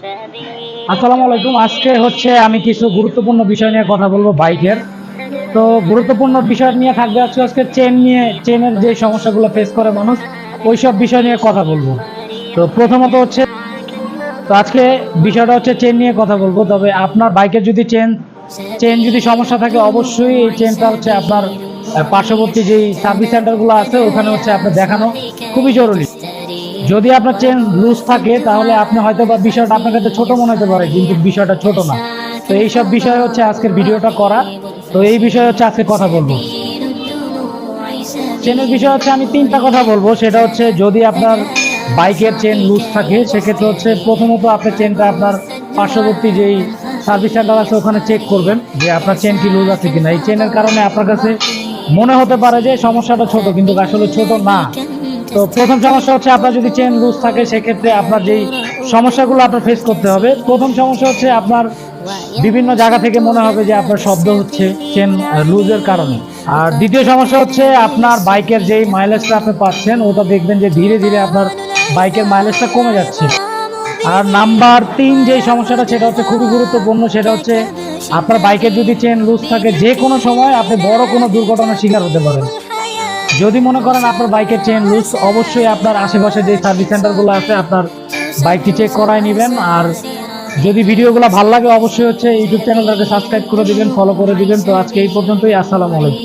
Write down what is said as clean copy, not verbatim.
আসসালামু আলাইকুম। আজকে হচ্ছে আমি কিছু গুরুত্বপূর্ণ বিষয় নিয়ে কথা বলবো বাইকের। তো গুরুত্বপূর্ণ বিষয় নিয়ে থাকবে আজকে চেনের যে সমস্যাগুলো ফেস করে মানুষ, ওইসব বিষয় নিয়ে কথা বলবো। তো প্রথমত হচ্ছে, তো আজকে বিষয়টা হচ্ছে চেন নিয়ে কথা বলবো। তবে আপনার বাইকের যদি চেন যদি সমস্যা থাকে, অবশ্যই এই চেনটা হচ্ছে আপনার পার্শ্ববর্তী যেই সার্ভিস সেন্টারগুলো আছে ওখানে হচ্ছে আপনার দেখানো খুবই জরুরি। যদি আপনার চেন লুজ থাকে তাহলে আপনি হয়তো বা বিষয়টা আপনার কাছে ছোট মনে হতে পারে, কিন্তু বিষয়টা ছোট না। তো এইসব বিষয় হচ্ছে আজকের ভিডিওটা করা। তো এই বিষয়ে হচ্ছে আজকে কথা বলবো। চেনের বিষয় হচ্ছে আমি তিনটা কথা বলবো। সেটা হচ্ছে, যদি আপনার বাইকের চেন লুজ থাকে সেক্ষেত্রে হচ্ছে প্রথমত আপনার চেনটা আপনার পার্শ্ববর্তী যেই সার্ভিস সেন্টার আছে ওখানে চেক করবেন যে আপনার চেন কি লুজ আছে কিনা। এই চেনের কারণে আপনার কাছে মনে হতে পারে যে সমস্যাটা ছোট, কিন্তু আসলে ছোট না। তো প্রথম সমস্যা হচ্ছে, আপনার যদি চেন লুজ থাকে সেক্ষেত্রে আপনার যেই সমস্যাগুলো আপনার ফেস করতে হবে, প্রথম সমস্যা হচ্ছে আপনার বিভিন্ন জায়গা থেকে মনে হবে যে আপনার শব্দ হচ্ছে চেন লুজের কারণে। আর দ্বিতীয় সমস্যা হচ্ছে, আপনার বাইকের যেই মাইলেজটা আপনি পাচ্ছেন ওটা দেখবেন যে ধীরে ধীরে আপনার বাইকের মাইলেজটা কমে যাচ্ছে। আর নাম্বার 3 যেই সমস্যাটা, সেটা হচ্ছে খুবই গুরুত্বপূর্ণ। সেটা হচ্ছে, আপনার বাইকের যদি চেন লুজ থাকে যে কোনো সময় আপনি বড় কোনো দুর্ঘটনার শিকার হতে পারেন। যদি মনে করেন আপনার বাইকের চেন লুজ, অবশ্যই আপনার আশেপাশে যে সার্ভিস সেন্টারগুলো আছে আপনার বাইকটি চেক করায় নেবেন। আর যদি ভিডিওগুলো ভালো লাগে অবশ্যই হচ্ছে ইউটিউব চ্যানেলটাকে সাবস্ক্রাইব করে দিবেন, ফলো করে দিবেন। তো আজকে এই পর্যন্তই। আসসালামু আলাইকুম।